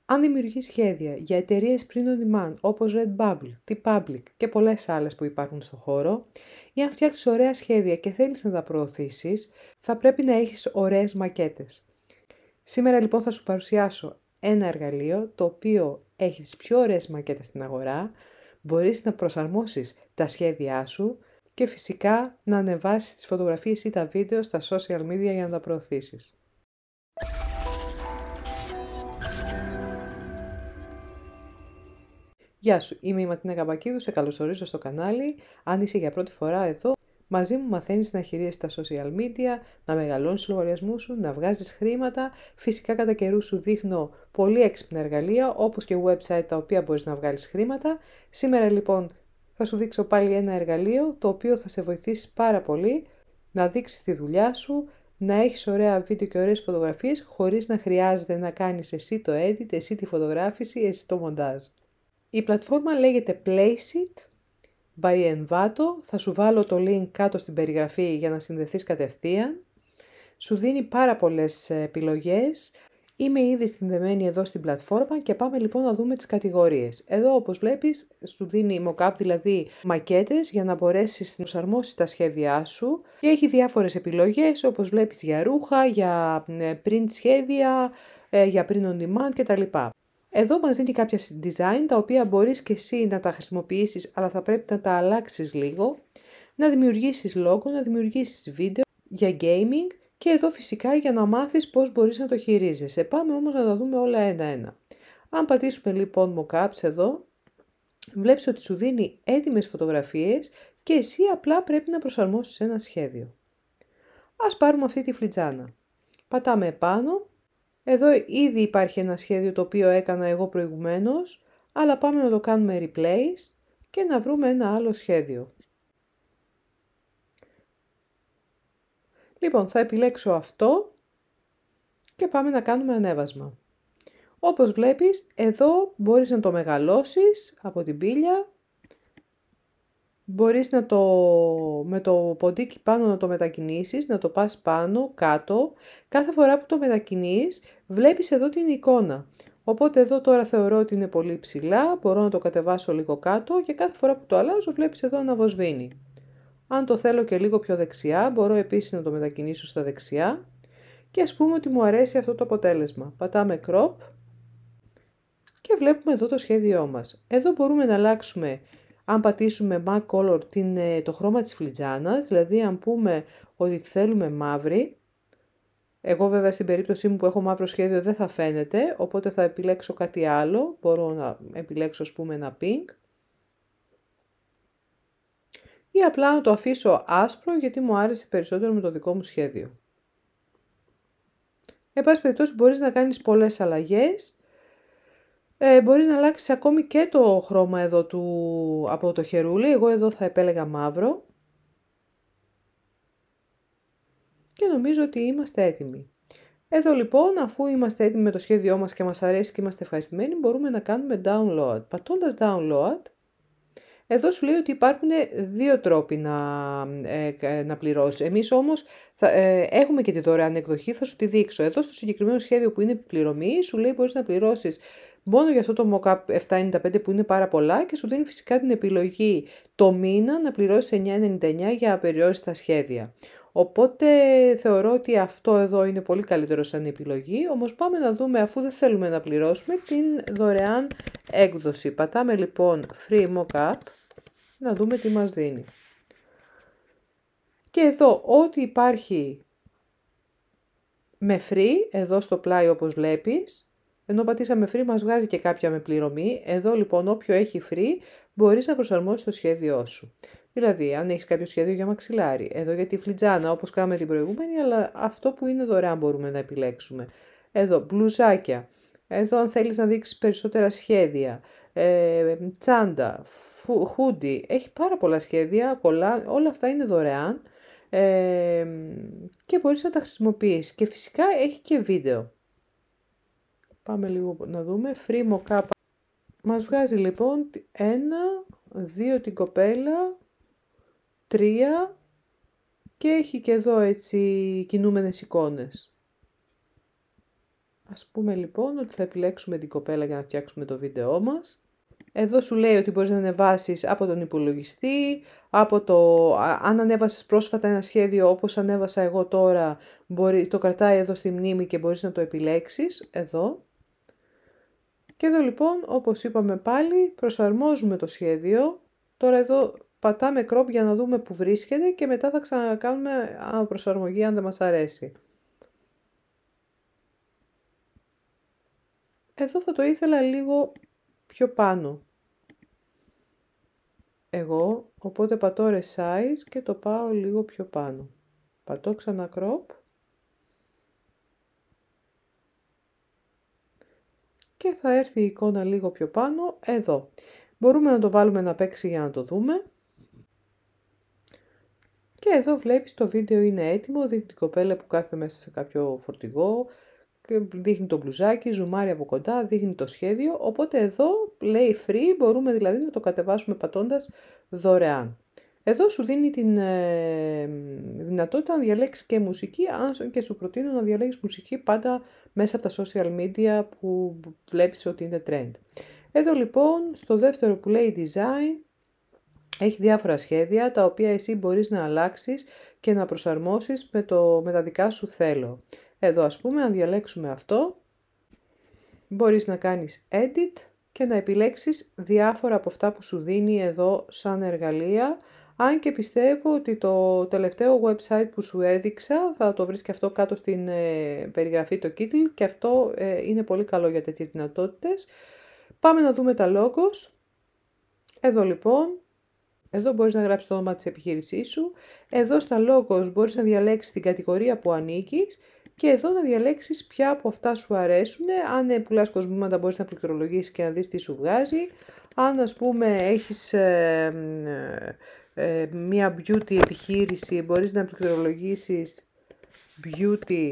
Αν δημιουργείς σχέδια για εταιρείες print on demand όπως Redbubble, TeePublic και πολλές άλλες που υπάρχουν στο χώρο, ή αν φτιάξεις ωραία σχέδια και θέλεις να τα προωθήσεις, θα πρέπει να έχεις ωραίες μακέτες. Σήμερα λοιπόν θα σου παρουσιάσω ένα εργαλείο το οποίο έχει τις πιο ωραίες μακέτες στην αγορά, μπορείς να προσαρμόσεις τα σχέδιά σου και φυσικά να ανεβάσεις τις φωτογραφίες ή τα βίντεο στα social media για να τα προωθήσεις. Γεια σου, είμαι η Ματίνα Καμπακίδου, σε καλωσορίζω στο κανάλι. Αν είσαι για πρώτη φορά εδώ, μαζί μου μαθαίνεις να χειρίζεσαι τα social media, να μεγαλώνεις λογαριασμούς σου, να βγάζεις χρήματα. Φυσικά κατά καιρού σου δείχνω πολύ έξυπνα εργαλεία, όπως και website τα οποία μπορείς να βγάλεις χρήματα. Σήμερα λοιπόν θα σου δείξω πάλι ένα εργαλείο, το οποίο θα σε βοηθήσει πάρα πολύ να δείξεις τη δουλειά σου, να έχεις ωραία βίντεο και ωραίες φωτογραφίες, χωρίς να χρειάζεται να κάνεις εσύ το edit, εσύ τη φωτογράφηση, εσύ το μοντάζ. Η πλατφόρμα λέγεται Placeit by Envato, θα σου βάλω το link κάτω στην περιγραφή για να συνδεθείς κατευθείαν. Σου δίνει πάρα πολλές επιλογές. Είμαι ήδη συνδεμένη εδώ στην πλατφόρμα και πάμε λοιπόν να δούμε τις κατηγορίες. Εδώ όπως βλέπεις σου δίνει mock-up, δηλαδή μακέτες, για να μπορέσεις να προσαρμόσεις τα σχέδιά σου και έχει διάφορες επιλογές όπως βλέπεις για ρούχα, για print σχέδια, για print on demand κτλ. Εδώ μας δίνει κάποια design τα οποία μπορείς και εσύ να τα χρησιμοποιήσεις, αλλά θα πρέπει να τα αλλάξεις λίγο, να δημιουργήσεις logo, να δημιουργήσεις βίντεο για gaming και εδώ φυσικά για να μάθεις πώς μπορείς να το χειρίζεσαι. Πάμε όμως να τα δούμε όλα ένα-ένα. Αν πατήσουμε λοιπόν mockups εδώ, βλέπεις ότι σου δίνει έτοιμες φωτογραφίες και εσύ απλά πρέπει να προσαρμόσεις ένα σχέδιο. Ας πάρουμε αυτή τη φλιτζάνα. Πατάμε επάνω. Εδώ ήδη υπάρχει ένα σχέδιο το οποίο έκανα εγώ προηγουμένως, αλλά πάμε να το κάνουμε replace και να βρούμε ένα άλλο σχέδιο. Λοιπόν, θα επιλέξω αυτό και πάμε να κάνουμε ανέβασμα. Όπως βλέπεις, εδώ μπορείς να το μεγαλώσεις από την πύλια, μπορείς να με το ποντίκι πάνω να το μετακινήσεις, να το πας πάνω, κάτω. Κάθε φορά που το μετακινείς, βλέπεις εδώ την εικόνα. Οπότε εδώ τώρα θεωρώ ότι είναι πολύ ψηλά, μπορώ να το κατεβάσω λίγο κάτω και κάθε φορά που το αλλάζω βλέπεις εδώ να βοσβήνει. Αν το θέλω και λίγο πιο δεξιά, μπορώ επίσης να το μετακινήσω στα δεξιά και ας πούμε ότι μου αρέσει αυτό το αποτέλεσμα. Πατάμε crop και βλέπουμε εδώ το σχέδιό μας. Εδώ μπορούμε να αλλάξουμε, αν πατήσουμε Mac Color, το χρώμα της φλιτζάνας, δηλαδή αν πούμε ότι θέλουμε μαύρη. Εγώ βέβαια στην περίπτωσή μου που έχω μαύρο σχέδιο δεν θα φαίνεται, οπότε θα επιλέξω κάτι άλλο. Μπορώ να επιλέξω ας πούμε ένα pink. Ή απλά να το αφήσω άσπρο γιατί μου άρεσε περισσότερο με το δικό μου σχέδιο. Εν πάση περιπτώσει μπορείς να κάνεις πολλές αλλαγές. Μπορείς να αλλάξεις ακόμη και το χρώμα εδώ από το χερούλι. Εγώ εδώ θα επέλεγα μαύρο. Και νομίζω ότι είμαστε έτοιμοι. Εδώ λοιπόν, αφού είμαστε έτοιμοι με το σχέδιό μας και μας αρέσει και είμαστε ευχαριστημένοι, μπορούμε να κάνουμε download. Πατώντας download, εδώ σου λέει ότι υπάρχουν δύο τρόποι να πληρώσεις. Εμείς όμως έχουμε και τη δωρεάν εκδοχή, θα σου τη δείξω. Εδώ στο συγκεκριμένο σχέδιο που είναι επιπληρωμή, σου λέει μπορείς να πληρώσεις μόνο για αυτό το mock-up 7,95 που είναι πάρα πολλά και σου δίνει φυσικά την επιλογή το μήνα να πληρώσεις 9,99 για απεριόριστα σχέδια. Οπότε θεωρώ ότι αυτό εδώ είναι πολύ καλύτερο σαν επιλογή, όμως πάμε να δούμε, αφού δεν θέλουμε να πληρώσουμε, την δωρεάν έκδοση. Πατάμε λοιπόν Free Mockup, να δούμε τι μας δίνει. Και εδώ ό,τι υπάρχει με free, εδώ στο πλάι όπως βλέπεις, ενώ πατήσαμε free μας βγάζει και κάποια με πληρωμή. Εδώ λοιπόν όποιο έχει free μπορείς να προσαρμόσεις το σχέδιό σου. Δηλαδή, αν έχεις κάποιο σχέδιο για μαξιλάρι, εδώ για τη φλιτζάνα, όπως κάναμε την προηγούμενη, αλλά αυτό που είναι δωρεάν μπορούμε να επιλέξουμε. Εδώ, μπλουζάκια. Εδώ, αν θέλεις να δείξεις περισσότερα σχέδια, τσάντα, χούντι, έχει πάρα πολλά σχέδια, όλα αυτά είναι δωρεάν και μπορείς να τα χρησιμοποιήσεις. Και φυσικά έχει και βίντεο. Πάμε λίγο να δούμε. Free mockup. Μας βγάζει λοιπόν 1, 2 την κοπέλα, 3 και έχει και εδώ έτσι κινούμενες εικόνες. Ας πούμε λοιπόν ότι θα επιλέξουμε την κοπέλα για να φτιάξουμε το βίντεό μας. Εδώ σου λέει ότι μπορείς να ανεβάσεις από τον υπολογιστή, αν ανέβασες πρόσφατα ένα σχέδιο όπως ανέβασα εγώ τώρα, το κρατάει εδώ στη μνήμη και μπορείς να το επιλέξεις, εδώ. Και εδώ λοιπόν, όπως είπαμε πάλι, προσαρμόζουμε το σχέδιο. Τώρα εδώ πατάμε crop για να δούμε που βρίσκεται και μετά θα ξανακάνουμε προσαρμογή αν δεν μας αρέσει. Εδώ θα το ήθελα λίγο πιο πάνω. Εγώ, οπότε πατώ resize και το πάω λίγο πιο πάνω. Πατώ ξανά crop. Και θα έρθει η εικόνα λίγο πιο πάνω, εδώ. Μπορούμε να το βάλουμε να παίξει για να το δούμε. Και εδώ βλέπεις το βίντεο είναι έτοιμο, δείχνει την κοπέλα που κάθεται μέσα σε κάποιο φορτηγό, δείχνει το μπλουζάκι, ζουμάρει από κοντά, δείχνει το σχέδιο, οπότε εδώ λέει free, μπορούμε δηλαδή να το κατεβάσουμε πατώντας δωρεάν. Εδώ σου δίνει την δυνατότητα να διαλέξεις και μουσική, αν και σου προτείνω να διαλέξεις μουσική πάντα μέσα από τα social media που βλέπεις ότι είναι trend. Εδώ λοιπόν, στο δεύτερο που λέει design, έχει διάφορα σχέδια, τα οποία εσύ μπορείς να αλλάξεις και να προσαρμόσεις με τα δικά σου θέλω. Εδώ ας πούμε, αν διαλέξουμε αυτό, μπορείς να κάνεις edit και να επιλέξεις διάφορα από αυτά που σου δίνει εδώ σαν εργαλεία, αν και πιστεύω ότι το τελευταίο website που σου έδειξα, θα το βρεις και αυτό κάτω στην περιγραφή το Kittl, και αυτό είναι πολύ καλό για τέτοιες δυνατότητες. Πάμε να δούμε τα logos. Εδώ λοιπόν, εδώ μπορείς να γράψεις το όνομα της επιχείρησής σου. Εδώ στα logos μπορείς να διαλέξεις την κατηγορία που ανήκεις και εδώ να διαλέξεις ποια από αυτά σου αρέσουν. Αν πουλάς κοσμήματα μπορείς να πληκτρολογήσεις και να δεις τι σου βγάζει. Αν ας πούμε έχεις μία beauty επιχείρηση, μπορείς να πληκτρολογήσεις beauty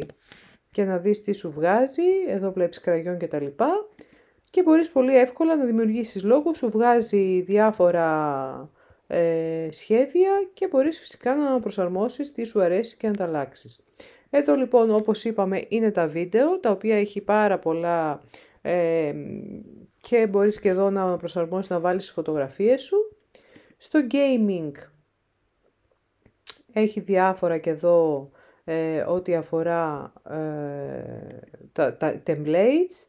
και να δεις τι σου βγάζει. Εδώ βλέπεις κραγιόν και τα λοιπά. Και μπορείς πολύ εύκολα να δημιουργήσεις λόγο, σου βγάζει διάφορα σχέδια και μπορείς φυσικά να προσαρμόσεις τι σου αρέσει και να τα αλλάξεις. Εδώ λοιπόν, όπως είπαμε, είναι τα βίντεο, τα οποία έχει πάρα πολλά και μπορείς και εδώ να προσαρμόσεις, να βάλεις τις φωτογραφίες σου. Στο gaming έχει διάφορα και εδώ ό,τι αφορά τα templates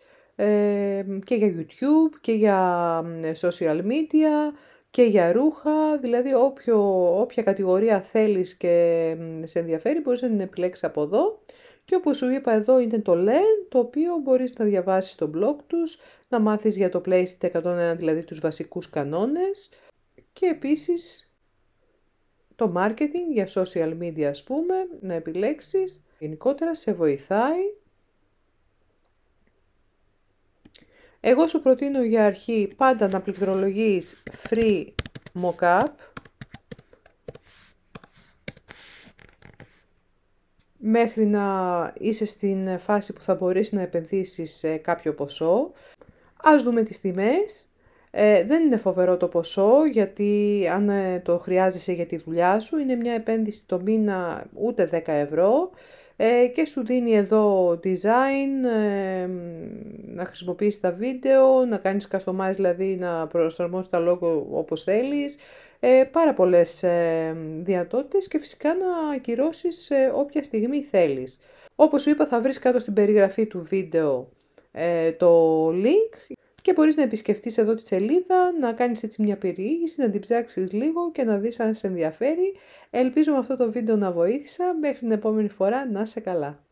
και για YouTube και για social media και για ρούχα, δηλαδή όποια κατηγορία θέλεις και σε ενδιαφέρει μπορείς να την επιλέξεις από εδώ. Και όπως σου είπα, εδώ είναι το Learn, το οποίο μπορείς να διαβάσεις στο blog τους, να μάθεις για το Placeit 101, δηλαδή τους βασικούς κανόνες, και επίσης το marketing για social media ας πούμε, να επιλέξεις. Γενικότερα σε βοηθάει. Εγώ σου προτείνω για αρχή πάντα να πληκτρολογείς free mockup μέχρι να είσαι στην φάση που θα μπορείς να επενδύσεις κάποιο ποσό. Ας δούμε τις τιμές. Δεν είναι φοβερό το ποσό, γιατί αν το χρειάζεσαι για τη δουλειά σου, είναι μια επένδυση το μήνα ούτε 10 ευρώ. Και σου δίνει εδώ design, να χρησιμοποιήσεις τα βίντεο, να κάνεις customize, δηλαδή να προσαρμόσεις τα logo όπως θέλεις, πάρα πολλές δυνατότητες και φυσικά να ακυρώσεις όποια στιγμή θέλεις. Όπως σου είπα, θα βρεις κάτω στην περιγραφή του βίντεο το link και μπορείς να επισκεφτείς εδώ τη σελίδα, να κάνεις έτσι μια περιήγηση, να την ψάξεις λίγο και να δεις αν σε ενδιαφέρει. Ελπίζω με αυτό το βίντεο να βοήθησα. Μέχρι την επόμενη φορά, να είσαι καλά.